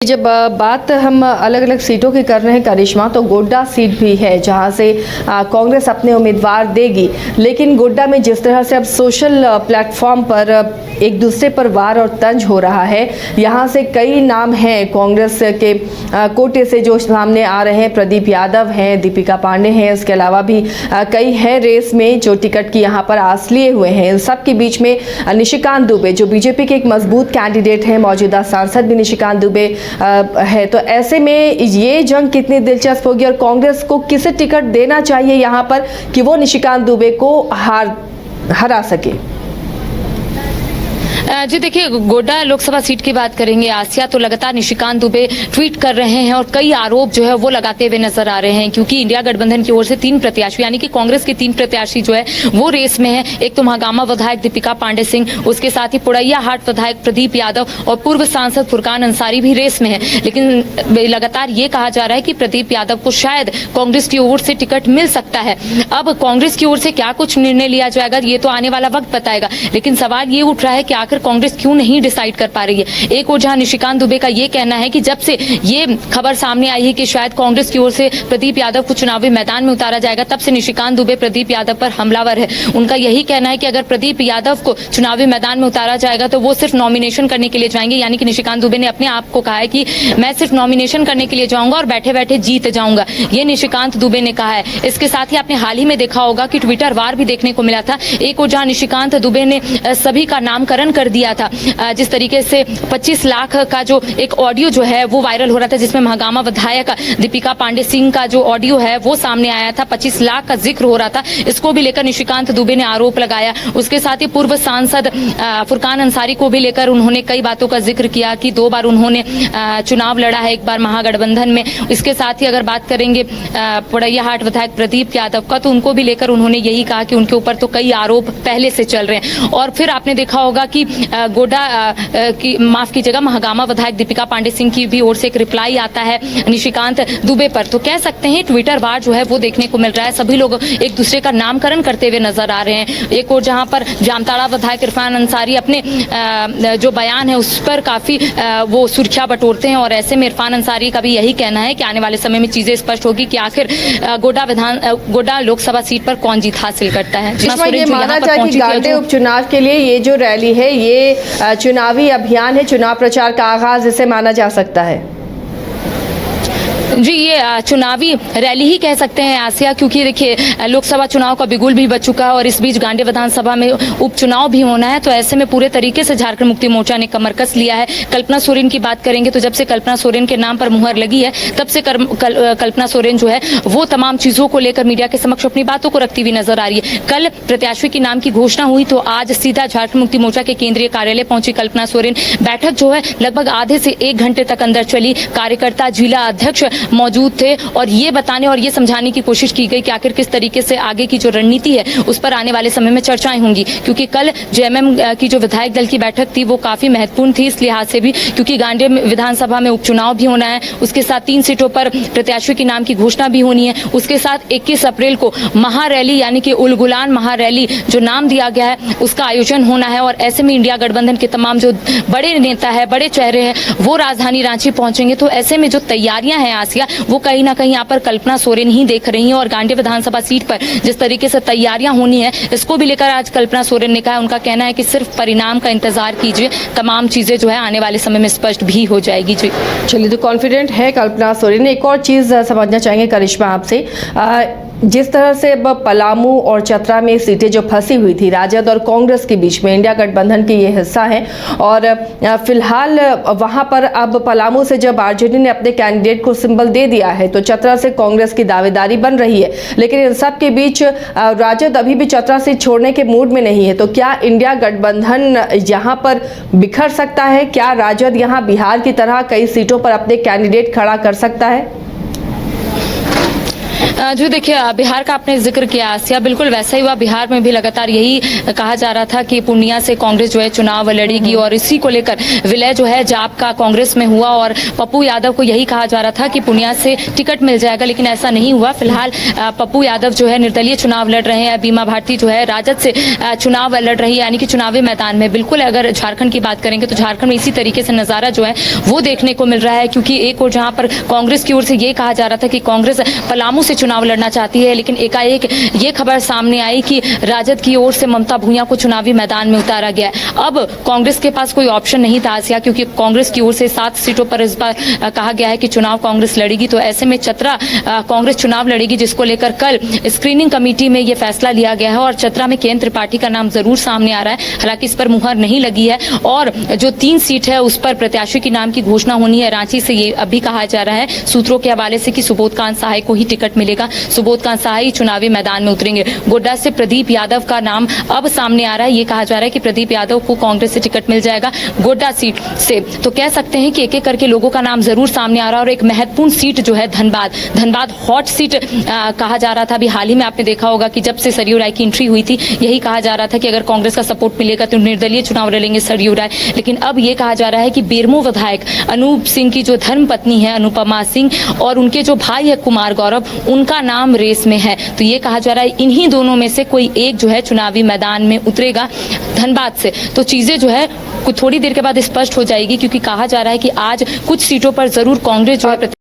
जब बात हम अलग अलग सीटों की कर रहे हैं करिश्मा, तो गोड्डा सीट भी है जहां से कांग्रेस अपने उम्मीदवार देगी। लेकिन गोड्डा में जिस तरह से अब सोशल प्लेटफॉर्म पर एक दूसरे पर वार और तंज हो रहा है, यहां से कई नाम हैं कांग्रेस के कोटे से जो सामने आ रहे हैं। प्रदीप यादव हैं, दीपिका पांडे हैं, इसके अलावा भी कई हैं रेस में जो टिकट की यहां पर आस लिए हुए हैं। इन सब के बीच में निशिकांत दुबे जो बीजेपी के एक मजबूत कैंडिडेट हैं, मौजूदा सांसद भी निशिकांत दुबे है। तो ऐसे में ये जंग कितनी दिलचस्प होगी और कांग्रेस को किसे टिकट देना चाहिए यहां पर कि वो निशिकांत दुबे को हरा सके। जी देखिए, गोड्डा लोकसभा सीट की बात करेंगे आसिया, तो लगातार निशिकांत दुबे ट्वीट कर रहे हैं और कई आरोप जो है वो लगाते हुए नजर आ रहे हैं, क्योंकि इंडिया गठबंधन की ओर से 3 प्रत्याशी यानी कि कांग्रेस के 3 प्रत्याशी जो है वो रेस में है। एक तो महागामा विधायक दीपिका पांडे सिंह, उसके साथ ही पुड़ैया हाट विधायक प्रदीप यादव और पूर्व सांसद फुरकान अंसारी भी रेस में है। लेकिन लगातार ये कहा जा रहा है कि प्रदीप यादव को शायद कांग्रेस की ओर से टिकट मिल सकता है। अब कांग्रेस की ओर से क्या कुछ निर्णय लिया जाएगा ये तो आने वाला वक्त बताएगा, लेकिन सवाल ये उठ रहा है कि आखिर कांग्रेस क्यों नहीं डिसाइड कर पा रही है। एक और जहां निशिकांत दुबे का ये कहना है कि जब से ये खबर सामने आई है कि शायद कांग्रेस की ओर से प्रदीप यादव को चुनावी मैदान में उतारा जाएगा, तब से निशिकांत दुबे प्रदीप यादव पर हमलावर है। उनका यही कहना है कि अगर प्रदीप यादव को चुनावी मैदान में उतारा जाएगा तो वो सिर्फ नॉमिनेशन करने के लिए जाएंगे। यानी कि निशिकांत दुबे ने अपने आप को कहा है कि मैं सिर्फ नॉमिनेशन करने के लिए जाऊंगा और बैठे बैठे जीत जाऊंगा, ये निशिकांत दुबे ने कहा है। इसके साथ ही आपने हाल ही में देखा होगा कि ट्विटर वार भी देखने को मिला था। एक और जहां निशिकांत दुबे ने सभी का नामकरण कर दिया था, जिस तरीके से 25 लाख का जो एक ऑडियो जो है वो वायरल हो रहा था, जिसमें महागामा विधायक दीपिका पांडे सिंह का जो ऑडियो है वो सामने आया था, 25 लाख का जिक्र हो रहा था। इसको भी लेकर निशिकांत दुबे ने आरोप लगाया। उसके साथ ही पूर्व सांसद फुरकान अंसारी को भी लेकर उन्होंने कई बातों का जिक्र किया कि 2 बार उन्होंने चुनाव लड़ा है, एक बार महागठबंधन में। इसके साथ ही अगर बात करेंगे पुड़ैया हाट विधायक प्रदीप यादव का, तो उनको भी लेकर उन्होंने यही कहा कि उनके ऊपर तो कई आरोप पहले से चल रहे हैं। और फिर आपने देखा होगा कि गोड्डा की माफ कीजिएगा महागामा विधायक दीपिका पांडे सिंह की भी ओर से एक रिप्लाई आता है निशिकांत दुबे पर। तो कह सकते हैं ट्विटर वार जो है वो देखने को मिल रहा है। सभी लोग एक दूसरे का नामकरण करते हुए नजर आ रहे हैं। एक और जहां पर जामताड़ा विधायक इरफान अंसारी अपने जो बयान है उस पर काफी वो सुर्खियां बटोरते हैं, और ऐसे में इरफान अंसारी का भी यही कहना है कि आने वाले समय में चीजें स्पष्ट होगी कि आखिर गोड्डा लोकसभा सीट पर कौन जीत हासिल करता है। ये माना जाए कि गांधी उपचुनाव के लिए ये जो रैली है ये चुनावी अभियान है, चुनाव प्रचार का आगाज इसे माना जा सकता है। जी, ये चुनावी रैली ही कह सकते हैं आसिया, क्योंकि देखिए लोकसभा चुनाव का बिगुल भी बच चुका है और इस बीच गांधी विधानसभा में उपचुनाव भी होना है। तो ऐसे में पूरे तरीके से झारखंड मुक्ति मोर्चा ने कमर कस लिया है। कल्पना सोरेन की बात करेंगे तो जब से कल्पना सोरेन के नाम पर मुहर लगी है तब से कल्पना सोरेन जो है वो तमाम चीजों को लेकर मीडिया के समक्ष अपनी बातों को रखती हुई नजर आ रही है। कल प्रत्याशी के नाम की घोषणा हुई तो आज सीधा झारखंड मुक्ति मोर्चा के केंद्रीय कार्यालय पहुंची कल्पना सोरेन। बैठक जो है लगभग आधे से 1 घंटे तक अंदर चली। कार्यकर्ता, जिला अध्यक्ष मौजूद थे और ये बताने और ये समझाने की कोशिश की गई कि आखिर किस तरीके से आगे की जो रणनीति है उस पर आने वाले समय में चर्चाएं होंगी, क्योंकि कल जेएमएम की जो विधायक दल की बैठक थी वो काफी महत्वपूर्ण थी इस लिहाज से भी, क्योंकि गांधी विधानसभा में उपचुनाव भी होना है। उसके साथ 3 सीटों पर प्रत्याशी के नाम की घोषणा भी होनी है। उसके साथ 21 अप्रैल को महारैली यानी कि उलगुलान महारैली जो नाम दिया गया है उसका आयोजन होना है। और ऐसे में इंडिया गठबंधन के तमाम जो बड़े नेता है, बड़े चेहरे हैं, वो राजधानी रांची पहुंचेंगे। तो ऐसे में जो तैयारियां हैं आसिया, वो कहीं ना कहीं यहाँ पर कल्पना सोरेन ही देख रही हैं। और गांधी विधानसभा सीट पर जिस तरीके से तैयारियां होनी है इसको भी लेकर आज कल्पना सोरेन ने कहा, उनका कहना है कि सिर्फ परिणाम का इंतजार कीजिए, तमाम चीजें जो है आने वाले समय में स्पष्ट भी हो जाएगी। जी चलिए, तो कॉन्फिडेंट है कल्पना सोरेन। एक और चीज समझना चाहेंगे करिश्मा आपसे, जिस तरह से अब पलामू और चतरा में सीटें जो फंसी हुई थी राजद और कांग्रेस के बीच में, इंडिया गठबंधन के ये हिस्सा है और फिलहाल वहां पर अब पलामू से जब आरजेडी ने अपने कैंडिडेट को सिंबल दे दिया है तो चतरा से कांग्रेस की दावेदारी बन रही है। लेकिन इन सब के बीच राजद अभी भी चतरा से छोड़ने के मूड में नहीं है। तो क्या इंडिया गठबंधन यहाँ पर बिखर सकता है? क्या राजद यहाँ बिहार की तरह कई सीटों पर अपने कैंडिडेट खड़ा कर सकता है? जो देखिए बिहार का आपने जिक्र किया आसिया, बिल्कुल वैसा ही हुआ। बिहार में भी लगातार यही कहा जा रहा था कि पूर्णिया से कांग्रेस जो है चुनाव लड़ेगी और इसी को लेकर विलय जो है जाप का कांग्रेस में हुआ और पप्पू यादव को यही कहा जा रहा था कि पूर्णिया से टिकट मिल जाएगा, लेकिन ऐसा नहीं हुआ। फिलहाल पप्पू यादव जो है निर्दलीय चुनाव लड़ रहे हैं, बीमा भारती जो है राजद से चुनाव लड़ रही है, यानी कि चुनावी मैदान में। बिल्कुल अगर झारखंड की बात करेंगे तो झारखंड में इसी तरीके से नजारा जो है वो देखने को मिल रहा है, क्योंकि एक और जहां पर कांग्रेस की ओर से ये कहा जा रहा था कि कांग्रेस पलामू से चुनाव लड़ना चाहती है, लेकिन एकाएक ये खबर सामने आई कि राजद की ओर से ममता भूया को चुनावी मैदान में उतारा गया। अब कांग्रेस के पास कोई ऑप्शन नहीं था आसिया, क्योंकि कांग्रेस की ओर से 7 सीटों पर इस बार कहा गया है कि चुनाव कांग्रेस लड़ेगी। तो ऐसे में चतरा कांग्रेस चुनाव लड़ेगी, जिसको लेकर कल स्क्रीनिंग कमेटी में यह फैसला लिया गया है और चतरा में केएन त्रिपाठी का नाम जरूर सामने आ रहा है। हालांकि इस पर मुहर नहीं लगी है और जो 3 सीट है उस पर प्रत्याशी के नाम की घोषणा होनी है। रांची से ये अभी कहा जा रहा है सूत्रों के हवाले से कि सुबोध कांत सहाय को ही टिकट मिलेगा, सुबोध कांत सहाय चुनावी मैदान में उतरेंगे। गोड्डा से प्रदीप यादव का नाम अब सामने आ रहा है, ये कहा जा रहा है कि प्रदीप यादव को कांग्रेस से टिकट मिल जाएगा गोड्डा सीट से। तो कह सकते हैं कि एक एक करके लोगों का नाम जरूर सामने आ रहा है और एक महत्वपूर्ण सीट जो है धनबाद हॉट सीट कहा जा रहा था। अभी हाल ही में आपने देखा होगा कि जब से सरयू राय की एंट्री हुई थी यही कहा जा रहा था कि अगर कांग्रेस का सपोर्ट मिलेगा तो निर्दलीय चुनाव लड़ेंगे सरयू राय, लेकिन अब ये कहा जा रहा है कि बेरमो विधायक अनूप सिंह की जो धर्मपत्नी है अनुपमा सिंह और उनके जो भाई है कुमार गौरव, उनका नाम रेस में है। तो ये कहा जा रहा है इन्हीं दोनों में से कोई एक जो है चुनावी मैदान में उतरेगा धनबाद से। तो चीजें जो है कुछ थोड़ी देर के बाद स्पष्ट हो जाएगी, क्योंकि कहा जा रहा है कि आज कुछ सीटों पर जरूर कांग्रेस जो है